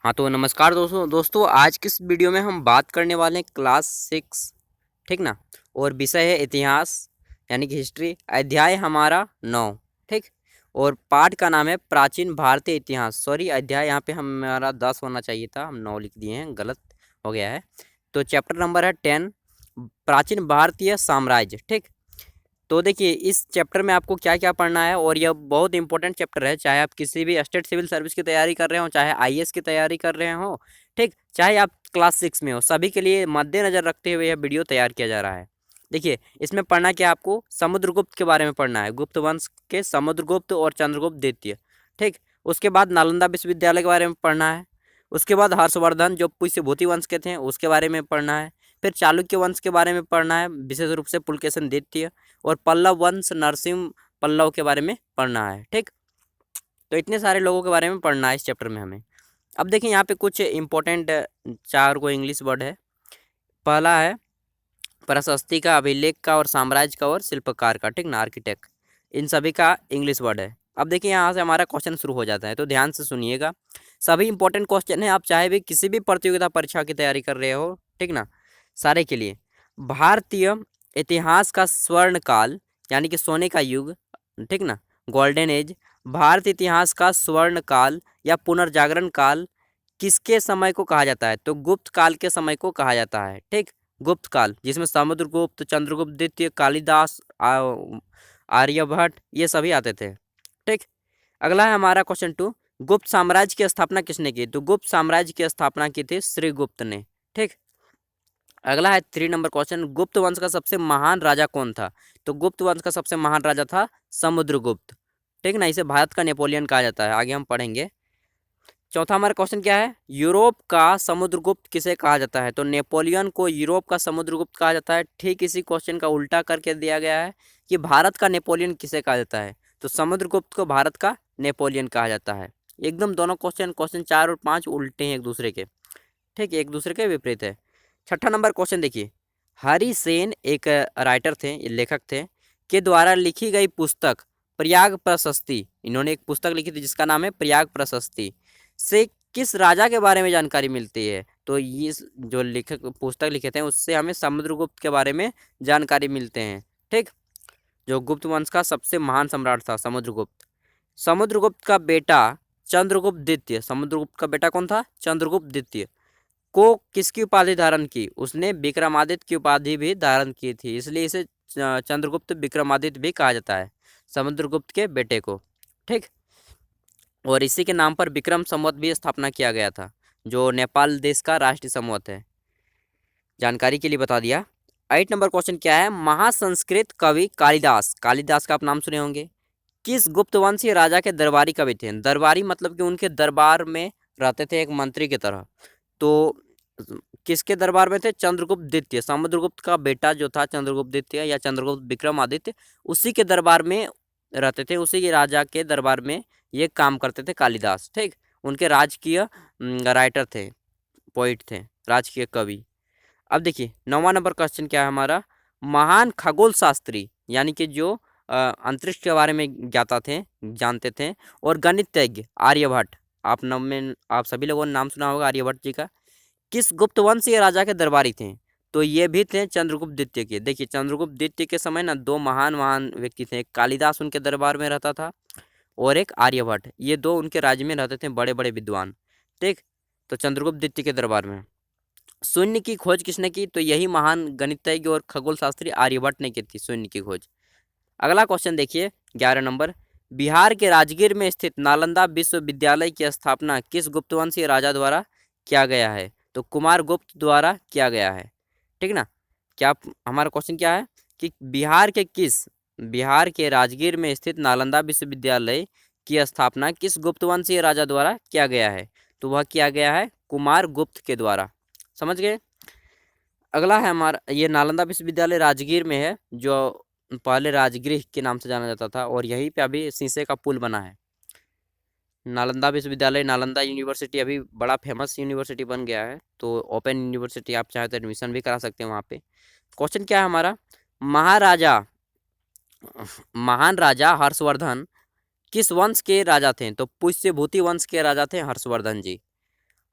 हाँ तो नमस्कार दोस्तों आज की इस वीडियो में हम बात करने वाले हैं क्लास 6। ठीक ना। और विषय है इतिहास यानी कि हिस्ट्री। अध्याय हमारा 9। ठीक। और पाठ का नाम है प्राचीन भारतीय इतिहास। सॉरी, अध्याय यहाँ पे हमारा 10 होना चाहिए था, हम 9 लिख दिए हैं, गलत हो गया है। तो चैप्टर नंबर है 10, प्राचीन भारतीय साम्राज्य। ठीक। तो देखिए इस चैप्टर में आपको क्या क्या पढ़ना है, और यह बहुत इंपॉर्टेंट चैप्टर है। चाहे आप किसी भी स्टेट सिविल सर्विस की तैयारी कर रहे हो, चाहे आईएएस की तैयारी कर रहे हो, ठीक, चाहे आप क्लास 6 में हो, सभी के लिए मद्देनजर रखते हुए यह वीडियो तैयार किया जा रहा है। देखिए इसमें पढ़ना क्या, आपको समुद्रगुप्त के बारे में पढ़ना है, गुप्त वंश के समुद्रगुप्त और चंद्रगुप्त द्वितीय। ठीक। उसके बाद नालंदा विश्वविद्यालय के बारे में पढ़ना है। उसके बाद हर्षवर्धन जो पुष्यभूति वंश के थे उसके बारे में पढ़ना है। फिर चालुक्य वंश के बारे में पढ़ना है, विशेष रूप से पुलकेशन द्वितीय। और पल्लव वंश नरसिंह पल्लव के बारे में पढ़ना है। ठीक। तो इतने सारे लोगों के बारे में पढ़ना है इस चैप्टर में हमें। अब देखिए यहाँ पे कुछ इंपॉर्टेंट 4 को इंग्लिश वर्ड है। पहला है प्रशस्ति का, अभिलेख का, और साम्राज्य का, और शिल्पकार का। ठीक ना, आर्किटेक्ट। इन सभी का इंग्लिश वर्ड है। अब देखिए यहाँ से हमारा क्वेश्चन शुरू हो जाता है, तो ध्यान से सुनिएगा। सभी इंपॉर्टेंट क्वेश्चन है, आप चाहे भी किसी भी प्रतियोगिता परीक्षा की तैयारी कर रहे हो, ठीक ना, सारे के लिए। भारतीय इतिहास का स्वर्ण काल यानी कि सोने का युग, ठीक ना, गोल्डन एज। भारत इतिहास का स्वर्ण काल या पुनर्जागरण काल किसके समय को कहा जाता है? तो गुप्त काल के समय को कहा जाता है। ठीक। गुप्त काल जिसमें समुद्रगुप्त, चंद्रगुप्त द्वितीय, कालिदास, आर्यभट्ट ये सभी आते थे। ठीक। अगला है हमारा क्वेश्चन 2, गुप्त साम्राज्य की स्थापना किसने की? तो गुप्त साम्राज्य की स्थापना की थी श्रीगुप्त ने। ठीक। अगला है 3 नंबर क्वेश्चन, गुप्त वंश का सबसे महान राजा कौन था? तो गुप्त वंश का सबसे महान राजा था समुद्रगुप्त। ठीक ना, इसे भारत का नेपोलियन कहा जाता है, आगे हम पढ़ेंगे। चौथा हमारा क्वेश्चन क्या है, यूरोप का समुद्रगुप्त किसे कहा जाता है? तो नेपोलियन को यूरोप का समुद्रगुप्त कहा जाता है। ठीक इसी क्वेश्चन का उल्टा करके दिया गया है कि भारत का नेपोलियन किसे कहा जाता है? तो समुद्रगुप्त को भारत का नेपोलियन कहा जाता है। एकदम दोनों क्वेश्चन क्वेश्चन 4 और 5 उल्टे हैं एक दूसरे के। ठीक, एक दूसरे के विपरीत है। छठा नंबर क्वेश्चन देखिए, हरि सेन एक राइटर थे, लेखक थे, के द्वारा लिखी गई पुस्तक प्रयाग प्रशस्ति, इन्होंने एक पुस्तक लिखी थी जिसका नाम है प्रयाग प्रशस्ति, से किस राजा के बारे में जानकारी मिलती है? तो ये जो लेखक पुस्तक लिखे थे उससे हमें समुद्रगुप्त के बारे में जानकारी मिलते हैं। ठीक। जो गुप्त वंश का सबसे महान सम्राट था समुद्रगुप्त। समुद्रगुप्त का बेटा चंद्रगुप्त द्वितीय, समुद्रगुप्त का बेटा कौन था? चंद्रगुप्त द्वितीय को किसकी उपाधि धारण की? उसने विक्रमादित्य की उपाधि भी धारण की थी, इसलिए इसे चंद्रगुप्त विक्रमादित्य भी कहा जाता है, समुद्रगुप्त के बेटे को। ठीक। और इसी के नाम पर विक्रम संवत भी स्थापना किया गया था, जो नेपाल देश का राष्ट्रीय संवत है। जानकारी के लिए बता दिया। 8 नंबर क्वेश्चन क्या है, महासंस्कृत कवि कालिदास, कालिदास का आप नाम सुने होंगे, किस गुप्त वंशीय राजा के दरबारी कवि थे? दरबारी मतलब कि उनके दरबार में रहते थे, एक मंत्री की तरह। तो किसके दरबार में थे? चंद्रगुप्त द्वितीय, समुद्रगुप्त का बेटा जो था चंद्रगुप्त द्वितीय या चंद्रगुप्त विक्रमादित्य, उसी के दरबार में रहते थे, उसी के राजा के दरबार में ये काम करते थे कालिदास। ठीक। उनके राजकीय राइटर थे, पोइट थे, राजकीय कवि। अब देखिए 9वां नंबर क्वेश्चन क्या है हमारा, महान खगोल शास्त्री यानी कि जो अंतरिक्ष के बारे में ज्ञाता थे, जानते थे, और गणितज्ञ आर्यभट्ट, आप सभी लोगों ने नाम सुना होगा आर्यभट्ट जी का, किस गुप्त वंशीय राजा के दरबारी थे? तो ये भी थे चंद्रगुप्त द्वितीय के। देखिए चंद्रगुप्त द्वितीय के समय ना 2 महान महान व्यक्ति थे, एक कालिदास उनके दरबार में रहता था, और एक आर्यभट्ट, ये 2 उनके राज्य में रहते थे, बड़े बड़े विद्वान। ठीक। तो चंद्रगुप्त द्वितीय के दरबार में शून्य की खोज किसने की? तो यही महान गणितज्ञ और खगोल शास्त्री आर्यभट्ट ने की थी शून्य की खोज। अगला क्वेश्चन देखिए 11 नंबर, बिहार के राजगीर में स्थित नालंदा विश्वविद्यालय की स्थापना किस गुप्तवंशीय राजा द्वारा किया गया है? तो कुमार गुप्त द्वारा किया गया है। ठीक ना। क्या हमारा क्वेश्चन क्या है कि बिहार के राजगीर में स्थित नालंदा विश्वविद्यालय की स्थापना किस गुप्तवंशीय राजा द्वारा किया गया है? तो वह किया गया है कुमार गुप्त के द्वारा। समझ गए। अगला है हमारा, ये नालंदा विश्वविद्यालय राजगीर में है, जो पहले राजगृह के नाम से जाना जाता था, और यहीं पे अभी शीशे का पुल बना है। नालंदा विश्वविद्यालय, नालंदा यूनिवर्सिटी अभी बड़ा फेमस यूनिवर्सिटी बन गया है, तो ओपन यूनिवर्सिटी, आप चाहे तो एडमिशन भी करा सकते हैं वहाँ पे। क्वेश्चन क्या है हमारा, महाराजा महान राजा हर्षवर्धन किस वंश के राजा थे? तो पुष्यभूति वंश के राजा थे हर्षवर्धन जी।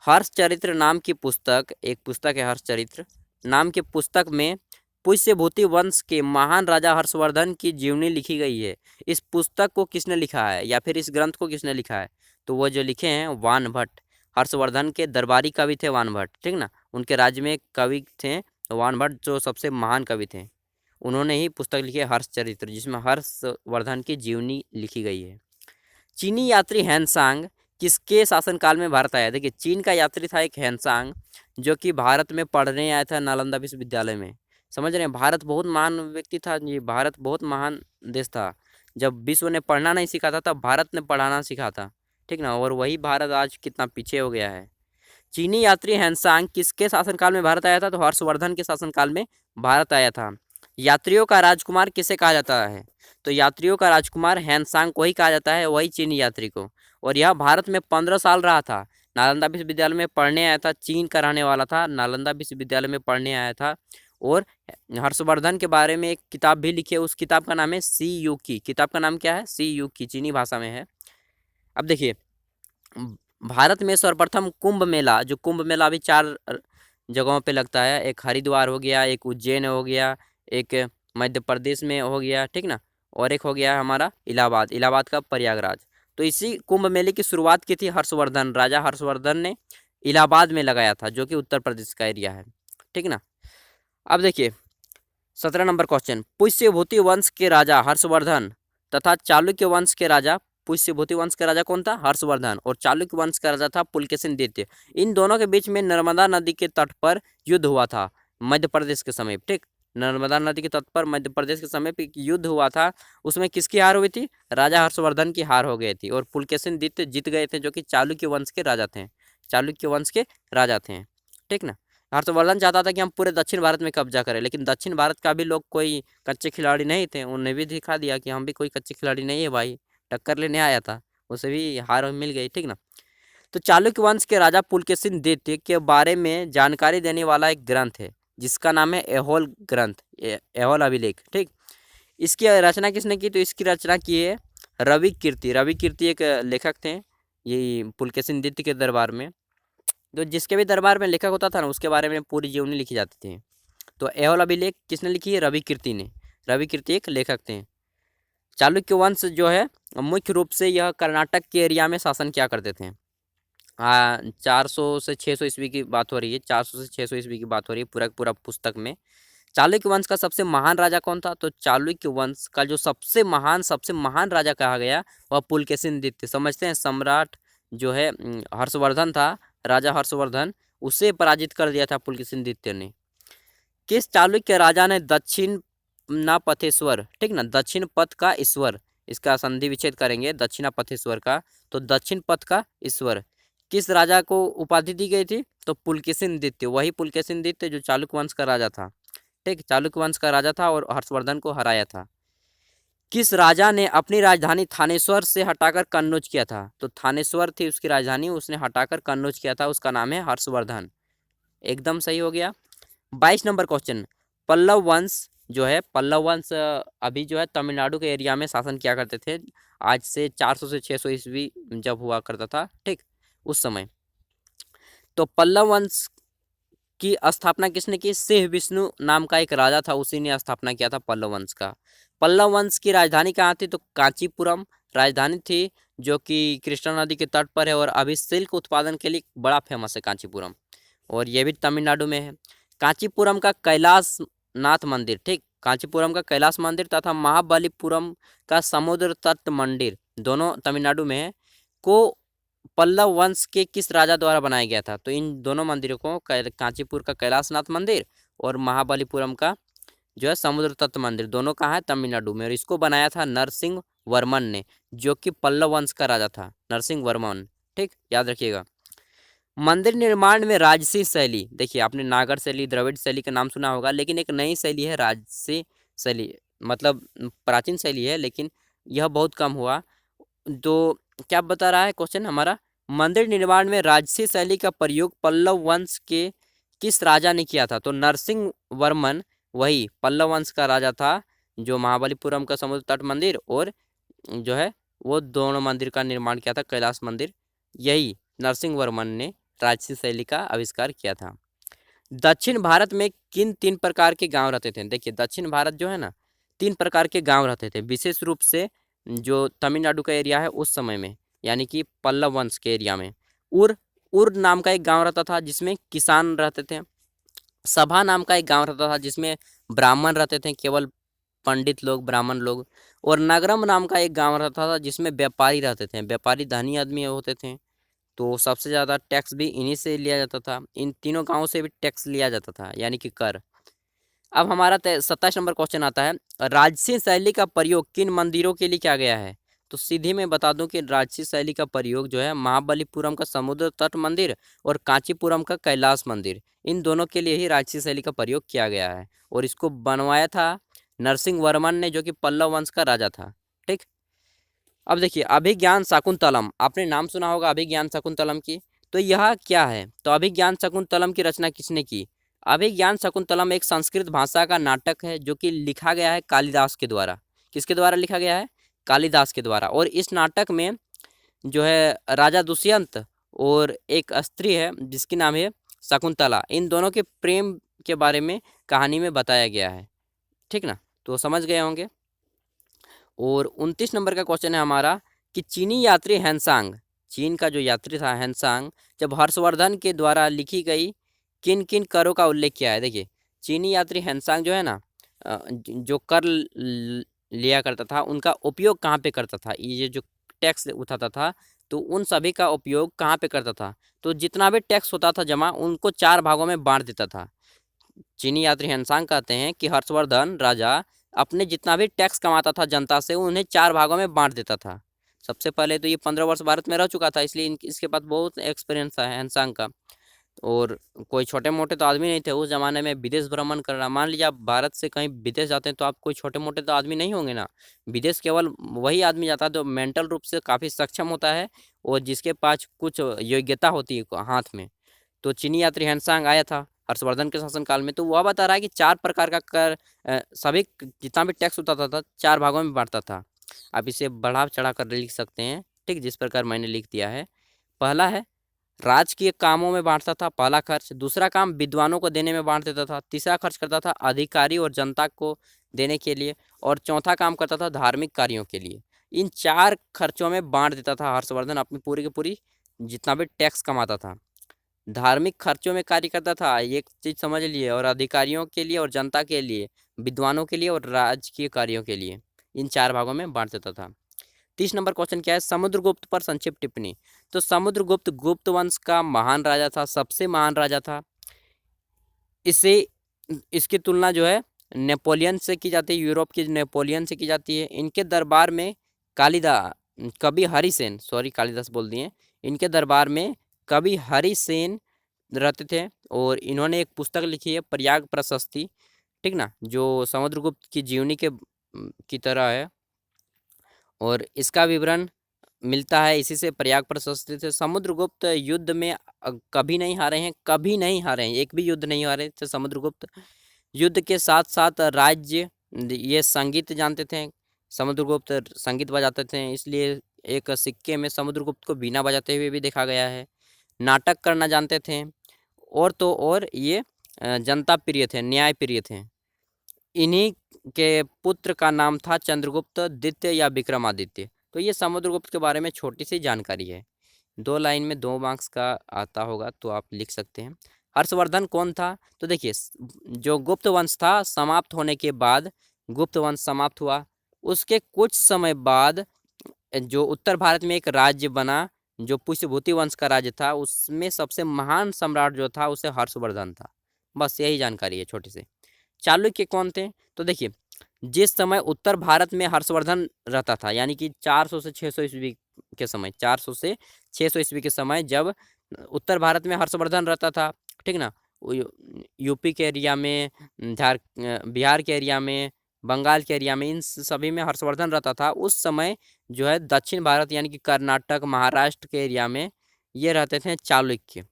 हर्षचरित्र नाम की पुस्तक, एक पुस्तक है हर्षचरित्र नाम की पुस्तक में पुष्यभूति वंश के महान राजा हर्षवर्धन की जीवनी लिखी गई है। इस पुस्तक को किसने लिखा है या फिर इस ग्रंथ को किसने लिखा है? तो वो जो लिखे हैं वान भट्ट, हर्षवर्धन के दरबारी कवि थे वान भट्ट, ठीक ना। उनके राज्य में एक कवि थे वान भट्ट जो सबसे महान कवि थे, उन्होंने ही पुस्तक लिखी है हर्षचरित्र, जिसमें हर्षवर्धन की जीवनी लिखी गई है। चीनी यात्री हैंसांग किसके शासनकाल में भारत आया? देखिए चीन का यात्री था एक हैंसांग, जो कि भारत में पढ़ने आया था नालंदा विश्वविद्यालय में। समझ रहे हैं, भारत बहुत महान व्यक्ति था, ये भारत बहुत महान देश था। जब विश्व ने पढ़ना नहीं सीखा था तब भारत ने पढ़ाना सीखा था, ठीक ना। और वही भारत आज कितना पीछे हो गया है। चीनी यात्री हैंसांग किसके शासनकाल में भारत आया था? तो हर्षवर्धन के शासनकाल में भारत आया था। यात्रियों का राजकुमार किसे कहा जाता है? तो यात्रियों का राजकुमार हैंसांग को ही कहा जाता है, वही चीनी यात्री को। और यह भारत में 15 साल रहा था, नालंदा विश्वविद्यालय में पढ़ने आया था, चीन का रहने वाला था, नालंदा विश्वविद्यालय में पढ़ने आया था। और हर्षवर्धन के बारे में एक किताब भी लिखी है, उस किताब का नाम है सी यू की। किताब का नाम क्या है? सी यू की, चीनी भाषा में है। अब देखिए भारत में सर्वप्रथम कुंभ मेला, जो कुंभ मेला अभी 4 जगहों पे लगता है, एक हरिद्वार हो गया, एक उज्जैन हो गया, एक मध्य प्रदेश में हो गया, ठीक ना, और एक हो गया हमारा इलाहाबाद, इलाहाबाद का प्रयागराज। तो इसी कुंभ मेले की शुरुआत की थी हर्षवर्धन, राजा हर्षवर्धन ने इलाहाबाद में लगाया था, जो कि उत्तर प्रदेश का एरिया है, ठीक ना। अब देखिए 17 नंबर क्वेश्चन, पुष्यभूति वंश के राजा हर्षवर्धन तथा चालुक्य वंश के राजा, पुष्यभूति वंश का राजा कौन था? हर्षवर्धन। और चालुक्य वंश का राजा था पुलकेशिन द्वितीय। इन दोनों के बीच में नर्मदा नदी के तट पर युद्ध हुआ था मध्य प्रदेश के समीप, ठीक। नर्मदा नदी के तट पर मध्य प्रदेश के समीप एक युद्ध हुआ था, उसमें किसकी हार हुई थी? राजा हर्षवर्धन की हार हो गई थी और पुलकेशिन द्वितीय जीत गए थे, जो कि चालुक्य वंश के राजा थे, चालुक्य वंश के राजा थे, ठीक ना। हर्षवर्धन चाहता था कि हम पूरे दक्षिण भारत में कब्जा करें, लेकिन दक्षिण भारत का भी लोग कोई कच्चे खिलाड़ी नहीं थे, उन्हें भी दिखा दिया कि हम भी कोई कच्चे खिलाड़ी नहीं है भाई, टक्कर लेने आया था, उसे भी हार मिल गई, ठीक ना। तो चालुक्य वंश के राजा पुलकेशिन द्वितीय के बारे में जानकारी देने वाला एक ग्रंथ है, जिसका नाम है ऐहोल ग्रंथ, ऐहोल अभिलेख, ठीक। इसकी रचना किसने की? तो इसकी रचना की है रवि कीर्ति। रवि कीर्ति एक लेखक थे, ये पुलकेशिन द्वितीय के दरबार में, तो जिसके भी दरबार में लेखक होता था ना, उसके बारे में पूरी जीवनी लिखी जाती थी। तो ऐहोल अभिलेख किसने लिखी है? रवि कीर्ति ने। रवि कीर्ति एक लेखक थे। चालुक्य वंश जो है मुख्य रूप से यह कर्नाटक के एरिया में शासन किया करते थे। 400 से 600 ईस्वी की बात हो रही है, 400 से 600 ईस्वी की बात हो रही है पूरा पूरा पुस्तक में। चालुक्य वंश का सबसे महान राजा कौन था? तो चालुक्य वंश का जो सबसे महान राजा कहा गया वह पुलकेशिन द्वितीय। समझते हैं, सम्राट जो है हर्षवर्धन था, राजा हर्षवर्धन, उसे पराजित कर दिया था पुलकेशिन द्वितीय ने। किस चालुक्य राजा ने दक्षिण पथेश्वर, ठीक ना, दक्षिण पथ का ईश्वर, इसका संधि विच्छेद करेंगे दक्षिणा पथेश्वर का, तो दक्षिण पथ का ईश्वर किस राजा को उपाधि दी गई थी? तो पुलकेशिन द्वितीय, वही पुलकेशिन द्वितीय जो चालुक्य वंश का राजा था, ठीक, चालुक्य वंश का राजा था और हर्षवर्धन को हराया था। किस राजा ने अपनी राजधानी थानेश्वर से हटाकर कन्नौज किया था? तो थानेश्वर थी उसकी राजधानी, उसने हटाकर कन्नौज किया था, उसका नाम है हर्षवर्धन। एकदम सही हो गया। 22 नंबर क्वेश्चन, पल्लव वंश जो है, पल्लव वंश अभी जो है तमिलनाडु के एरिया में शासन किया करते थे, आज से 400 से 600 ईस्वी जब हुआ करता था, ठीक, उस समय। तो पल्लव वंश की स्थापना किसने की? सिंह विष्णु नाम का एक राजा था, उसी ने स्थापना किया था पल्लव वंश का। पल्लव वंश की राजधानी कहाँ थी? तो कांचीपुरम राजधानी थी, जो कि कृष्णा नदी के तट पर है और अभी सिल्क उत्पादन के लिए बड़ा फेमस है कांचीपुरम, और ये भी तमिलनाडु में है। कांचीपुरम का कैलाश नाथ मंदिर, ठीक, कांचीपुरम का कैलाश मंदिर तथा महाबलीपुरम का समुद्र तट मंदिर, दोनों तमिलनाडु में है, को पल्लव वंश के किस राजा द्वारा बनाया गया था? तो इन दोनों मंदिरों को, कांचीपुर का कैलाशनाथ मंदिर और महाबलीपुरम का जो है समुद्र तट मंदिर, दोनों कहाँ है? तमिलनाडु में। और इसको बनाया था नरसिंह वर्मन ने, जो कि पल्लव वंश का राजा था, नरसिंह वर्मन, ठीक, याद रखिएगा। मंदिर निर्माण में राजसी शैली, देखिए आपने नागर शैली, द्रविड़ शैली का नाम सुना होगा, लेकिन एक नई शैली है राजसी शैली, मतलब प्राचीन शैली है, लेकिन यह बहुत कम हुआ। तो क्या बता रहा है क्वेश्चन हमारा? मंदिर निर्माण में राजसी शैली का प्रयोग पल्लव वंश के किस राजा ने किया था? तो नरसिंह वर्मन, वही पल्लव वंश का राजा था, जो महाबलीपुरम का समुद्र तट मंदिर और जो है वो दोनों मंदिर का निर्माण किया था, कैलाश मंदिर, यही नरसिंह वर्मन ने राजसी शैली का आविष्कार किया था। दक्षिण भारत में किन 3 प्रकार के गांव रहते थे? देखिए दक्षिण भारत जो है ना 3 प्रकार के गांव रहते थे, विशेष रूप से जो तमिलनाडु का एरिया है उस समय में, यानी कि पल्लव वंश के एरिया में। उर उर नाम का एक गांव रहता था जिसमें किसान रहते थे। सभा नाम का एक गांव रहता था जिसमें ब्राह्मण रहते थे, केवल पंडित लोग, ब्राह्मण लोग। और नगरम नाम का एक गांव रहता था जिसमें व्यापारी रहते थे, व्यापारी धनी आदमी होते थे। तो सबसे ज़्यादा टैक्स भी इन्हीं से लिया जाता था, इन तीनों गांवों से भी टैक्स लिया जाता था, यानी कि कर। अब हमारा 27 नंबर क्वेश्चन आता है, राजसी शैली का प्रयोग किन मंदिरों के लिए किया गया है? तो सीधे मैं बता दूं कि राजसी शैली का प्रयोग जो है महाबलीपुरम का समुद्र तट मंदिर और कांचीपुरम का कैलाश मंदिर, इन दोनों के लिए ही राजसी शैली का प्रयोग किया गया है। और इसको बनवाया था नरसिंह वर्मन ने, जो कि पल्लव वंश का राजा था। ठीक। अब देखिए अभिज्ञान शाकुंतलम, आपने नाम सुना होगा अभिज्ञान शाकुंतलम की। तो यह क्या है? तो अभिज्ञान शाकुंतलम की रचना किसने की? अभिज्ञान शाकुंतलम एक संस्कृत भाषा का नाटक है जो कि लिखा गया है कालिदास के द्वारा। किसके द्वारा लिखा गया है? कालिदास के द्वारा। और इस नाटक में जो है राजा दुष्यंत और एक स्त्री है जिसकी नाम है शकुंतला, इन दोनों के प्रेम के बारे में कहानी में बताया गया है। ठीक ना, तो समझ गए होंगे। और 29 नंबर का क्वेश्चन है हमारा कि चीनी यात्री हैंसांग, चीन का जो यात्री था हैंसांग, जब हर्षवर्धन के द्वारा लिखी गई किन किन करों का उल्लेख किया है? देखिए चीनी यात्री हैंसांग जो है ना जो कर लिया करता था उनका उपयोग कहाँ पे करता था? ये जो टैक्स उठाता था तो उन सभी का उपयोग कहाँ पे करता था? तो जितना भी टैक्स होता था जमा, उनको 4 भागों में बांट देता था। चीनी यात्री हैंसांग कहते हैं कि हर्षवर्धन राजा अपने जितना भी टैक्स कमाता था जनता से उन्हें 4 भागों में बांट देता था। सबसे पहले तो ये 15 वर्ष भारत में रह चुका था, इसलिए इसके पास बहुत एक्सपीरियंस है हैंसांग का। और कोई छोटे मोटे तो आदमी नहीं थे उस ज़माने में विदेश भ्रमण करना। मान लीजिए आप भारत से कहीं विदेश जाते हैं तो आप कोई छोटे मोटे तो आदमी नहीं होंगे ना। विदेश केवल वही आदमी जाता है जो मेंटल रूप से काफ़ी सक्षम होता है और जिसके पास कुछ योग्यता होती है हाथ में। तो चीनी यात्री हैंसांग आया था हर्षवर्धन के शासनकाल में, तो वह बता रहा है कि 4 प्रकार का कर सभी जितना भी टैक्स उठाता था 4 भागों में बांटता था। आप इसे बढ़ा चढ़ा कर लिख सकते हैं, ठीक, जिस प्रकार मैंने लिख दिया है। पहला है राजकीय कामों में बांटता था, पहला खर्च। दूसरा काम विद्वानों को देने में बांट देता था। तीसरा खर्च करता था अधिकारी और जनता को देने के लिए। और चौथा काम करता था धार्मिक कार्यों के लिए। इन 4 खर्चों में बांट देता था हर्षवर्धन अपनी पूरी की पूरी जितना भी टैक्स कमाता था। धार्मिक खर्चों में कार्य करता था, एक चीज़ समझ लिए, और अधिकारियों के लिए और जनता के लिए, विद्वानों के लिए और राजकीय कार्यों के लिए, इन 4 भागों में बांट देता था। 30 नंबर क्वेश्चन क्या है? समुद्रगुप्त पर संक्षिप्त टिप्पणी। तो समुद्रगुप्त गुप्त वंश का महान राजा था, सबसे महान राजा था। इसे इसकी तुलना जो है नेपोलियन से की जाती है, यूरोप के नेपोलियन से की जाती है। इनके दरबार में कवि हरिसेन, सॉरी कालिदास बोल दिए, इनके दरबार में कवि हरिसेन रहते थे और इन्होंने एक पुस्तक लिखी है प्रयाग प्रशस्ति, ठीक ना, जो समुद्रगुप्त की जीवनी की तरह है। और इसका विवरण मिलता है इसी से, प्रयाग प्रशस्ति से। समुद्रगुप्त युद्ध में कभी नहीं हारे हैं, कभी नहीं हारे हैं, एक भी युद्ध नहीं हारे थे समुद्रगुप्त। युद्ध के साथ साथ राज्य ये संगीत जानते थे, समुद्रगुप्त संगीत बजाते थे, इसलिए एक सिक्के में समुद्रगुप्त को बीना बजाते हुए भी देखा गया है। नाटक करना जानते थे और तो और ये जनता प्रिय थे, न्याय प्रिय थे। इन्हीं के पुत्र का नाम था चंद्रगुप्त द्वितीय या विक्रमादित्य। तो ये समुद्रगुप्त के बारे में छोटी सी जानकारी है, 2 लाइन में 2 मार्क्स का आता होगा तो आप लिख सकते हैं। हर्षवर्धन कौन था? तो देखिए जो गुप्त वंश था समाप्त होने के बाद, गुप्त वंश समाप्त हुआ, उसके कुछ समय बाद जो उत्तर भारत में एक राज्य बना जो पुष्यभूति वंश का राज्य था, उसमें सबसे महान सम्राट जो था उसे हर्षवर्धन था। बस यही जानकारी है छोटी सी। चालुक्य कौन थे? तो देखिए जिस समय उत्तर भारत में हर्षवर्धन रहता था, यानी कि 400 से 600 ईस्वी के समय, 400 से 600 ईस्वी के समय जब उत्तर भारत में हर्षवर्धन रहता था, ठीक ना, यूपी के एरिया में, बिहार के एरिया में, बंगाल के एरिया में, इन सभी में हर्षवर्धन रहता था। उस समय जो है दक्षिण भारत यानी कि कर्नाटक, महाराष्ट्र के एरिया में ये रहते थे चालुक्य।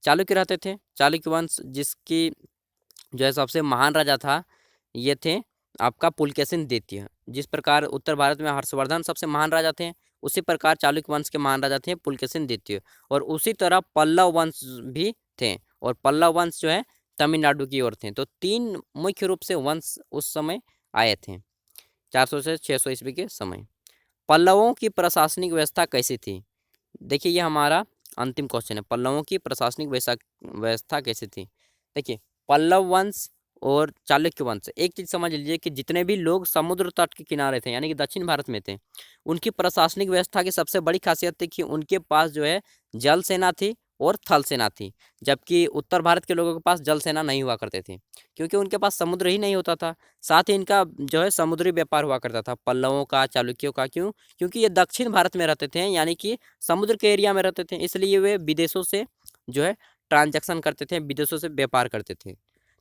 चालुक्य रहते थे, चालुक्य वंश जिसकी जो है सबसे महान राजा था ये थे आपका पुलकेशिन द्वितीय। जिस प्रकार उत्तर भारत में हर्षवर्धन सबसे महान राजा थे, उसी प्रकार चालुक्य वंश के महान राजा थे पुलकेशिन द्वितीय, और उसी तरह पल्लव वंश भी थे, और पल्लव वंश जो है तमिलनाडु की ओर थे। तो 3 मुख्य रूप से वंश उस समय आए थे 400 से 600 ईस्वी के समय। पल्लवों की प्रशासनिक व्यवस्था कैसी थी? देखिए ये हमारा अंतिम क्वेश्चन है, पल्लवों की प्रशासनिक व्यवस्था कैसी थी? देखिए पल्लव वंश और चालुक्य वंश, एक चीज़ समझ लीजिए कि जितने भी लोग समुद्र तट के किनारे थे यानी कि दक्षिण भारत में थे, उनकी प्रशासनिक व्यवस्था की सबसे बड़ी खासियत थी कि उनके पास जो है जल सेना थी और थल सेना थी, जबकि उत्तर भारत के लोगों के पास जल सेना नहीं हुआ करते थे, क्योंकि उनके पास समुद्र ही नहीं होता था। साथ ही इनका जो है समुद्री व्यापार हुआ करता था पल्लवों का, चालुक्यों का। क्यों? क्योंकि ये दक्षिण भारत में रहते थे, यानी कि समुद्र के एरिया में रहते थे, इसलिए वे विदेशों से जो है ट्रांजैक्शन करते थे, विदेशों से व्यापार करते थे।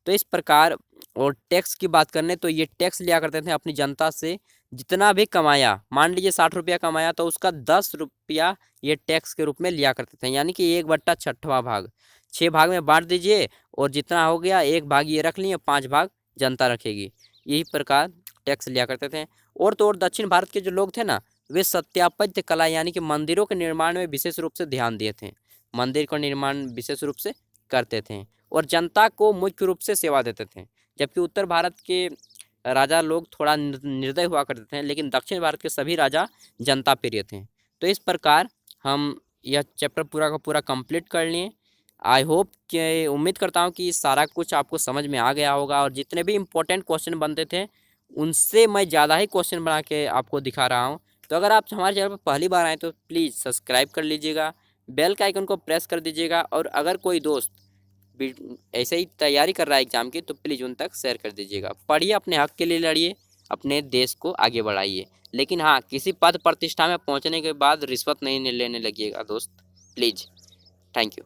तो इस प्रकार, और टैक्स की बात करें तो ये टैक्स लिया करते थे अपनी जनता से। जितना भी कमाया, मान लीजिए 60 रुपया कमाया तो उसका 10 रुपया ये टैक्स के रूप में लिया करते थे, यानी कि 1/6वां भाग, 6 भाग में बांट दीजिए, और जितना हो गया 1 भाग ये रख लिए, 5 भाग जनता रखेगी। यही प्रकार टैक्स लिया करते थे। और तो और दक्षिण भारत के जो लोग थे ना, वे सत्यापत्य कला यानी कि मंदिरों के निर्माण में विशेष रूप से ध्यान दिए थे, मंदिर का निर्माण विशेष रूप से करते थे, और जनता को मुख्य रूप से सेवा देते थे। जबकि उत्तर भारत के राजा लोग थोड़ा निर्दय हुआ करते थे, लेकिन दक्षिण भारत के सभी राजा जनता प्रिय थे। तो इस प्रकार हम यह चैप्टर पूरा का पूरा कंप्लीट कर लिए। आई होप कि, उम्मीद करता हूँ कि सारा कुछ आपको समझ में आ गया होगा, और जितने भी इम्पोर्टेंट क्वेश्चन बनते थे उनसे मैं ज़्यादा ही क्वेश्चन बना के आपको दिखा रहा हूँ। तो अगर आप हमारे चैनल पर पहली बार आए तो प्लीज़ सब्सक्राइब कर लीजिएगा, बेल के आइकन को प्रेस कर दीजिएगा, और अगर कोई दोस्त ऐसे ही तैयारी कर रहा है एग्जाम की तो प्लीज़ उन तक शेयर कर दीजिएगा। पढ़िए, अपने हक के लिए लड़िए, अपने देश को आगे बढ़ाइए, लेकिन हाँ, किसी पद प्रतिष्ठा में पहुंचने के बाद रिश्वत नहीं लेने लगिएगा दोस्त, प्लीज़। Thank you.